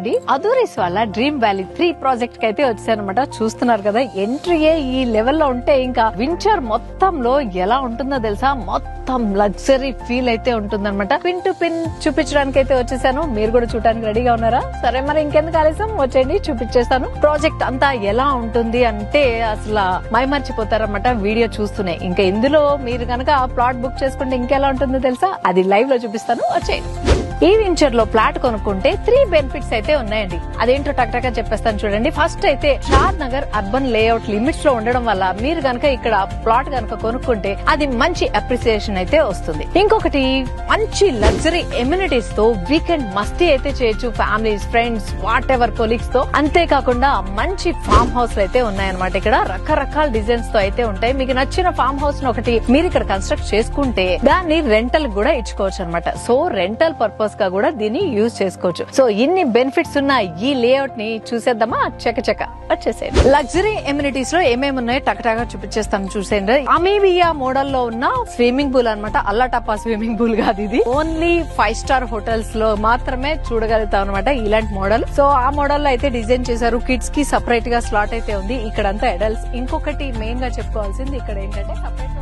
అండి అదూరీస్ వాళ్ళ dream valley 3 project కి అయితే వచ్చారనమాట. చూస్తున్నారు కదా, ఎంట్రీయే ఈ లెవెల్లో ఉంటే ఇంకా వింటర్ మొత్తంలో ఎలా ఉంటుందో తెలుసా, మొత్తం లగ్జరీ ఫీల్ అయితే ఉంటుందన్నమాట. పిన్ టు పిన్ చూపించడానికి అయితే వచ్చేసాను. మీరు కూడా చూడడానికి రెడీగా ఉన్నారా? సరే మరి ఇంకెందుకు ఆలస్యం, వచ్చేయండి చూపించేస్తాను. ప్రాజెక్ట్ అంతా ఎలా ఉంటుంది అంటే అసలు మైమర్చిపోతారన్నమాట వీడియో చూస్తూనే. ఇంకా ఇందులో మీరు కనుక ప్లాట్ బుక్ చేసుకుంటే ఇంకెలా ఉంటుందో తెలుసా, అది లైవ్ లో చూపిస్తాను, వచ్చేయండి. ఈ వెంచర్ లో ప్లాట్ కొనుక్కుంటే 3 బెనిఫిట్స్ అయితే ఉన్నాయండి. అదేంటో టక్ చెప్పేస్తాను చూడండి. ఫస్ట్ అయితే షాద్ నగర్ అర్బన్ లేఅవుట్ లిమిట్స్ లో ఉండడం వల్ల మీరు గనక ఇక్కడ ప్లాట్ గనక కొనుక్కుంటే అది మంచి అప్రిసియేషన్ అయితే వస్తుంది. ఇంకొకటి మంచి లగ్జరీ ఎమ్యూనిటీస్ తో వీకెండ్ మస్తీ అయితే చేయొచ్చు, families, friends, what ever colleagues తో. అంతేకాకుండా మంచి ఫామ్ హౌస్ అయితే ఉన్నాయన్నమాట. ఇక్కడ రకరకాల డిజైన్స్ తో అయితే ఉంటాయి. మీకు నచ్చిన ఫామ్ హౌస్ ని ఒకటి మీరు ఇక్కడ కన్స్ట్రక్ట్ చేసుకుంటే దాన్ని రెంటల్ కూడా ఇచ్చుకోవచ్చు అనమాట. సో రెంటల్ పర్పస్ గా కూడా దీన్ని యూజ్ చేసుకోవచ్చు. సో ఇన్ని బెనిఫిట్స్ ఉన్న ఈ లేఅవుట్ ని చూసేద్దామా? చక వచ్చేసేది. లగ్జరీ ఎమ్యూనిటీస్ లో ఏమేమి ఉన్నాయో టకటాగా చూపించేస్తాం చూసేయండి. అమీబియా మోడల్ లో ఉన్న స్విమ్మింగ్ పూల్ అనమాట. అల్లాటప్పా స్విమ్మింగ్ పూల్ కాదు ఇది. ఓన్లీ 5 స్టార్ హోటల్స్ లో మాత్రమే చూడగలుగుతాం అనమాట ఇలాంటి మోడల్. సో ఆ మోడల్ లో అయితే డిజైన్ చేశారు. కిడ్స్ కి సపరేట్ గా స్లాట్ అయితే ఉంది. ఇక్కడంతా అడల్ట్స్. ఇంకొకటి మెయిన్ గా చెప్పుకోవాల్సింది ఇక్కడ ఏంటంటే సపరేట్